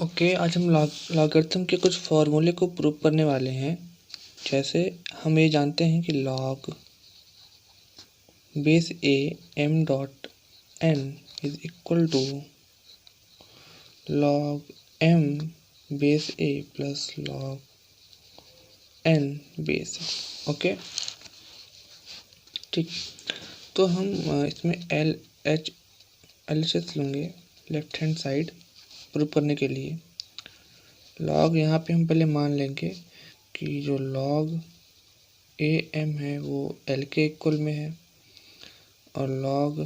Okay, आज हम logarithm के कुछ फॉर्मूले को प्रूव करने वाले हैं। जैसे हम ये जानते हैं कि log base A M dot N is equal to log M base A plus log N base A. Okay, ठीक। तो हम इसमें एल एच एस लेंगे लेफ्ट हैंड साइड प्रूव करने के लिए। लॉग यहाँ पे हम पहले मान लेंगे कि जो लॉग ए एम है वो एल के इक्वल में है और लॉग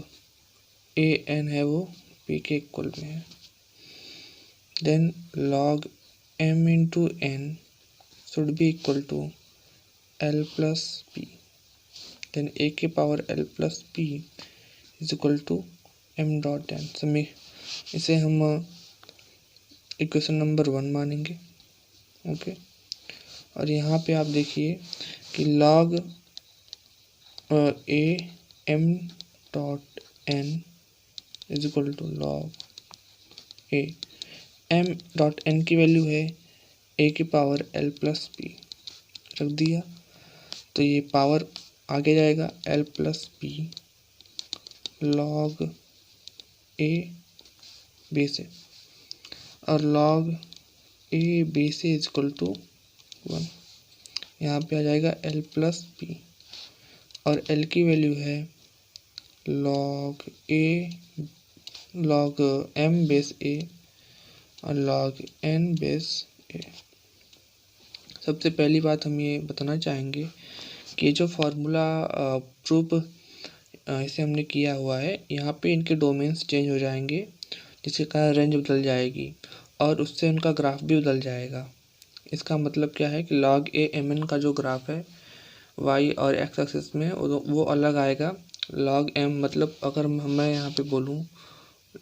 ए एन है वो पी के इक्वल में है। Then log M into N should be equal to L plus P. Then A के power L plus P is equal to M dot N. समय इसे हम इक्वेशन नंबर 1 मानेंगे। ओके, और यहाँ पे आप देखिए कि log A M dot N is equal to log A M dot N की वैल्यू है ए की पावर एल प्लस पी, रख दिया तो ये पावर आगे जाएगा L plus P log A base A, और log A base A is equal to 1। यहाँ पे आ जाएगा एल प्लस पी और एल की वैल्यू है लॉग एम बेस ए और लॉग एन बेस ए। सबसे पहली बात हम ये बताना चाहेंगे कि जो फार्मूला प्रूफ इसे हमने किया हुआ है, यहाँ पे इनके डोमेन्स चेंज हो जाएंगे जिसके कारण रेंज बदल जाएगी और उससे उनका ग्राफ भी बदल जाएगा। इसका मतलब क्या है कि लॉग ए एम एन का जो ग्राफ है वाई और एक्स एक्सिस में वो अलग आएगा। लॉग एम मतलब अगर मैं यहाँ पे बोलूँ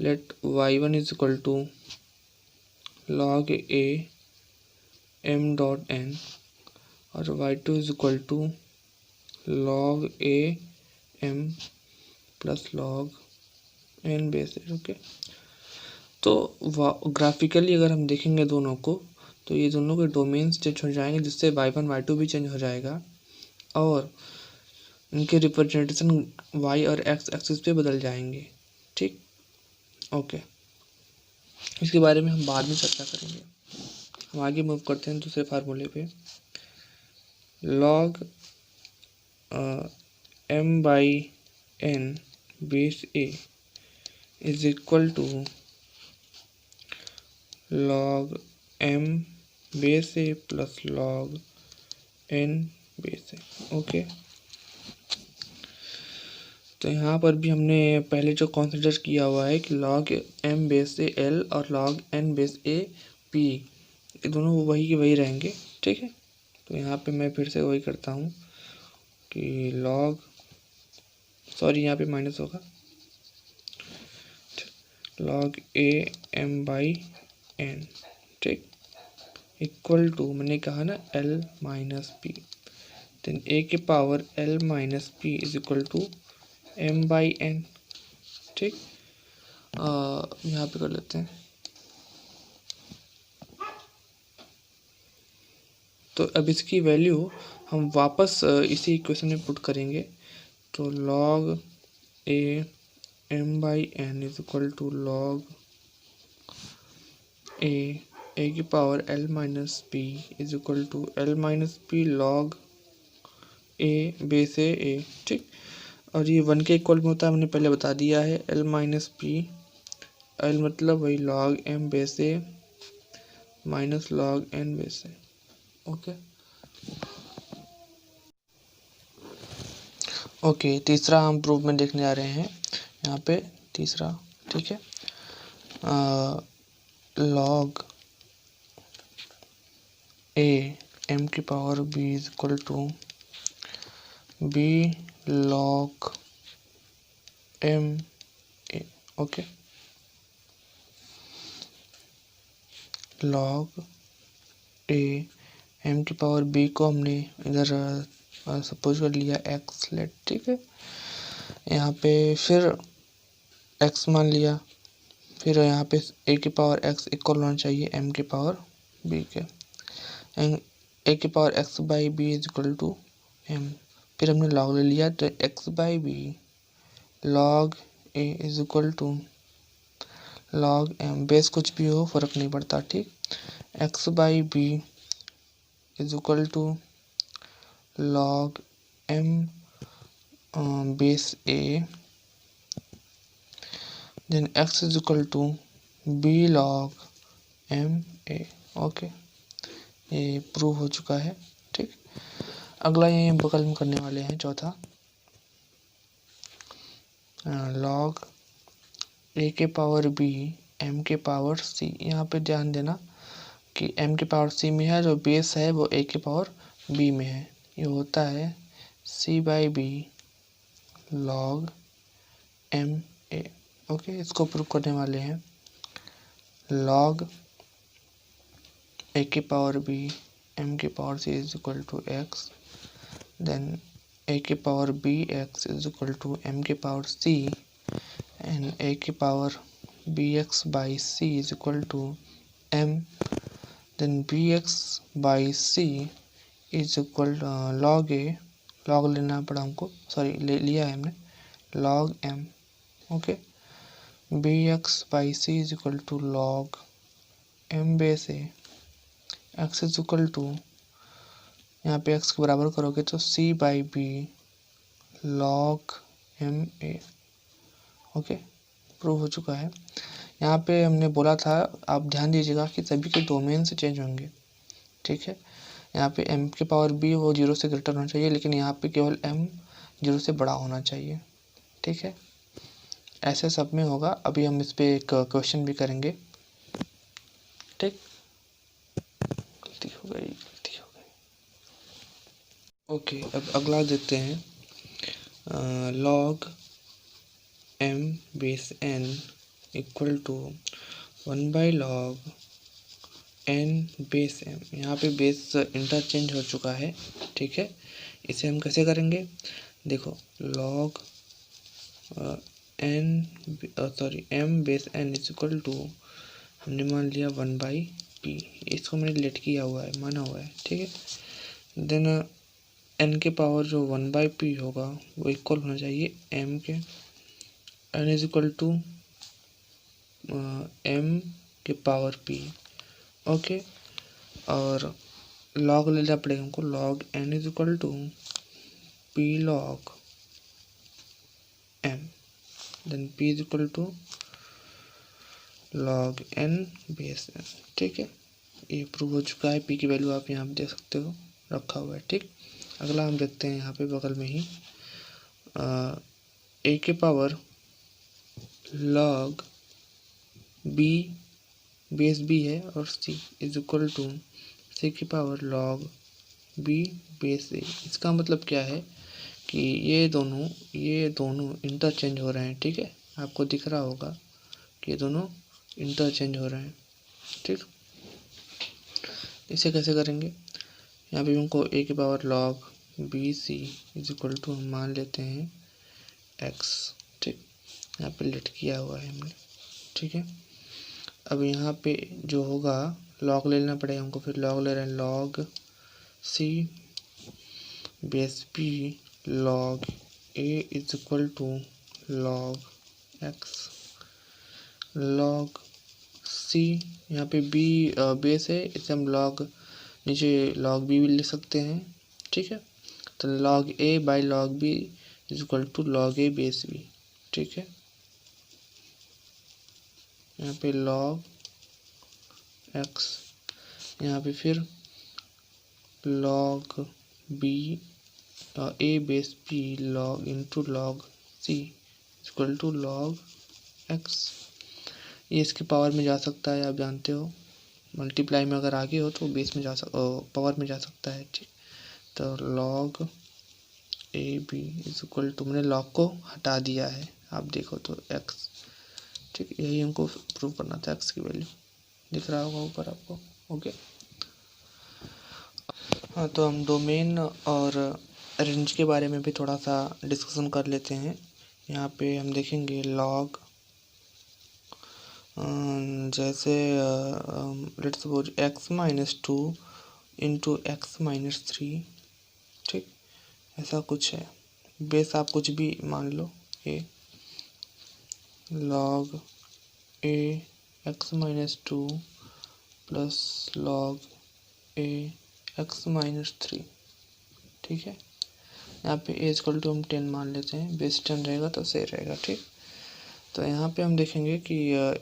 let Y one is equal to log A M dot N और Y two is equal to log A M plus log N base A. Okay, तो ग्राफिकली अगर हम देखेंगे दोनों को तो ये दोनों के डोमेन्स चेंज हो जाएंगे जिससे y1 y2 भी चेंज हो जाएगा और इनके रिप्रेजेंटेशन y और x एक्सिस पे बदल जाएंगे। ठीक, ओके, इसके बारे में हम बाद में चर्चा करेंगे। हम आगे मूव करते हैं दूसरे फार्मूले पे। Log M by N base A is equal to log M base A plus log N base A. Okay, तो यहाँ पर भी हमने पहले जो कंसीडर किया हुआ है कि log M base A L और log N base A P, ये दोनों वही के वही रहेंगे। ठीक है, तो यहाँ पे मैं फिर से वही करता हूँ कि यहाँ पे माइनस होगा log A M by N, ठीक, इक्वल टू मैंने कहा ना L minus P. Then A के power L minus P is equal to M by N. ठीक, यहाँ पे कर लेते हैं। तो अब इसकी वैल्यू हम वापस इसी इक्वेशन में पुट करेंगे तो log A M by N is equal to log A की power L minus P is equal to L minus P log A base A. ठीक, और ये 1 के इक्वल में होता है, हमने पहले बता दिया है। एल माइनस पी, एल मतलब वही log M base A minus log N base A. Okay, okay, तीसरा हम प्रूफ में देखने जा रहे हैं यहाँ पे तीसरा। ठीक है, लॉग ए एम की power B is equal to B log M A. Okay, log A M की पावर बी को हमने इधर सपोज कर लिया एक्स लेट। ठीक है, यहाँ पे फिर एक्स मान लिया फिर यहाँ पे ए की पावर एक्स इक्वल होना चाहिए एम के पावर बी के, एंड ए की power X by B is equal to M. फिर हमने लॉग ले लिया तो X by B log A is equal to log M, base कुछ भी हो फर्क नहीं पड़ता, ठीक। X by B is equal to log M base A, then X is equal to B log M A. Okay, ये prove हो चुका है, ठीक। अगला ये बगल में करने वाले हैं चौथा, लॉग ए के पावर बी एम के पावर सी। यहाँ पे ध्यान देना कि एम के पावर सी में है, जो बेस है वो ए के पावर बी में है। ये होता है C by B log M A. Okay, इसको प्रूव करने वाले हैं, लॉग ए की पावर बी एम की power C is equal to X, then A की power B X is equal to M की पावर सी, एंड ए की power B X by C is equal to M, then B X by C is equal log A, log लेना पड़ा हमको, sorry लिया है हमने, log M. Okay, B X by C is equal to log M base A, X is equal to, यहाँ पे X के बराबर करोगे तो C by B log M A. Okay, prove हो चुका है। यहाँ पे हमने बोला था, आप ध्यान दीजिएगा कि सभी के डोमेन से चेंज होंगे, ठीक है। यहाँ पे m के पावर b वो 0 से ग्रेटर होना चाहिए, लेकिन यहाँ पे केवल m 0 से बड़ा होना चाहिए, ठीक है। ऐसे सब में होगा। अभी हम इस पे एक क्वेश्चन भी करेंगे, ठीक। गलती हो गई। ओके, अब अगला देखते हैं, log m base n equal to 1 by log n base m। यहाँ पे बेस इंटरचेंज हो चुका है, ठीक है। इसे हम कैसे करेंगे, देखो log m base n is equal to, हमने मान लिया 1 बाई p, इसको मैंने लेट किया हुआ है, माना हुआ है, ठीक है। देन n के पावर जो 1 बाई पी होगा वो इक्वल होना चाहिए m के, n is equal to m के पावर p। ओके, और लॉग लेना पड़ेगा हमको, log n is equal to p log m, then p is equal to log n base n, ठीक है। ये प्रूव हो चुका है। p की वैल्यू आप यहाँ पे देख सकते हो, रखा हुआ है, ठीक। अगला हम देखते हैं यहाँ पे बगल में ही, a के power log b base b है और c is equal to c की power log b base a। इसका मतलब क्या है कि ये दोनों इंटरचेंज हो रहे हैं, ठीक है। आपको दिख रहा होगा कि ये दोनों इंटरचेंज हो रहे हैं, ठीक। इसे कैसे करेंगे, यहाँ पे हमको a की power log B C is equal to हम मान लेते हैं x, ठीक। यहाँ पे लेट किया हुआ है हमने, ठीक है। अब यहाँ पे जो होगा लॉग ले लेना पड़ेगा हमको, फिर लॉग ले रहे हैं log C base P log A is equal to log X, log C, यहाँ पे बी बेस है, इसे हम लॉग नीचे लॉग बी भी ले सकते हैं, ठीक है। तो log A by log B is equal to log A base B, ठीक है। यहाँ पे लॉग एक्स, यहाँ पे फिर log B A base B log into log C equal to log X. ये इसके पावर में जा सकता है, आप जानते हो, मल्टीप्लाई में अगर आगे हो तो बेस में पावर में जा सकता है, ठीक। तो log A B is equal to, मैंने लॉग को हटा दिया है, आप देखो तो एक्स, ठीक। यही हमको प्रूव करना था, एक्स की वैल्यू दिख रहा होगा ऊपर आपको। ओके, हाँ, तो हम डोमेन और रेंज के बारे में भी थोड़ा सा डिस्कशन कर लेते हैं। यहाँ पे हम देखेंगे लॉग जैसे let's suppose x-2 into x-3, ठीक, ऐसा कुछ है। बेस आप कुछ भी मान लो, ए log a x-2 plus log a x-3, ठीक है। यहाँ पे a इक्वल टू हम 10 मान लेते हैं, बेस 10 रहेगा तो सही रहेगा, ठीक। तो यहाँ पे हम देखेंगे कि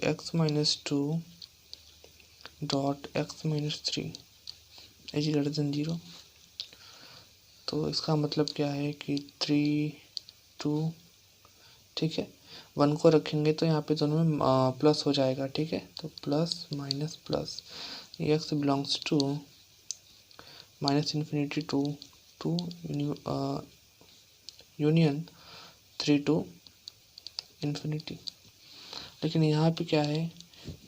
x-2 dot x-3 is greater than 0। तो इसका मतलब क्या है कि 3 2, ठीक है, 1 को रखेंगे तो यहाँ पे दोनों में प्लस हो जाएगा, ठीक है। तो plus minus plus, x belongs to minus infinity to union 3 to infinity. लेकिन यहाँ पे क्या है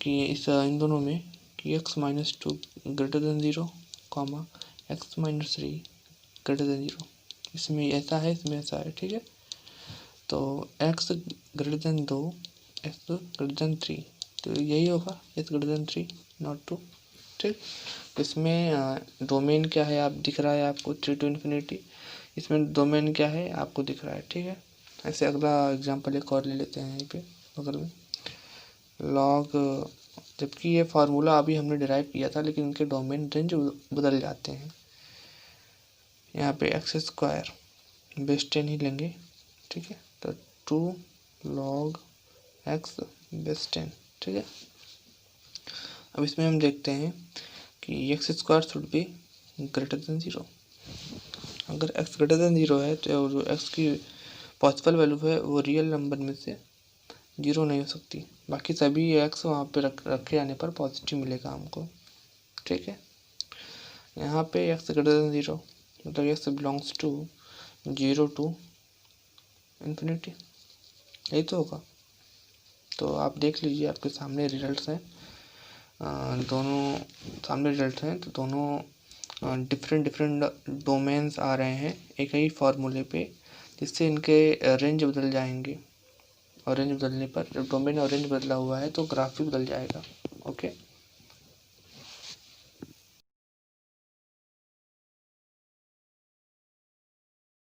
कि इन दोनों में कि x-2 greater than 0, comma x-3 greater than 0, इसमें ऐसा है, इसमें ऐसा है, ठीक है। तो x greater than 2, x greater than 3, तो यही होगा x ग्रेटर देन 3 नॉट 2, ठीक। इसमें डोमेन क्या है आप दिख रहा है आपको 3 टू इन्फिनिटी, इसमें डोमेन क्या है आपको दिख रहा है, ठीक है। ऐसे अगला एग्जांपल एक और ले लेते हैं यहीं पे बगल में। लॉग, जबकि ये फार्मूला अभी हमने डिराइव किया था लेकिन इनके डोमेन रेंज बदल जाते हैं। यहाँ पे x² बेस 10 ही लेंगे, ठीक है। तो 2 log x बेस 10, ठीक है। अब इसमें हम देखते हैं कि x² should be greater than 0। अगर x ग्रेटर देन 0 है तो जो x की पॉसिबल वैल्यू है वो रियल नंबर में से 0 नहीं हो सकती, बाकी सभी x वहाँ पे रखे जाने पर पॉजिटिव मिलेगा हमको, ठीक है। यहाँ पे x ग्रेटर देन 0 मतलब x belongs to 0 to infinity, यही तो होगा। तो आप देख लीजिए आपके सामने रिजल्ट्स हैं, दोनों सामने रिजल्ट हैं, तो दोनों डिफरेंट डोमेन्स आ रहे हैं एक ही फार्मूले पे, जिससे इनके रेंज बदल जाएंगे, और रेंज बदलने पर जब डोमेन और रेंज बदला हुआ है तो ग्राफ भी बदल जाएगा, ओके।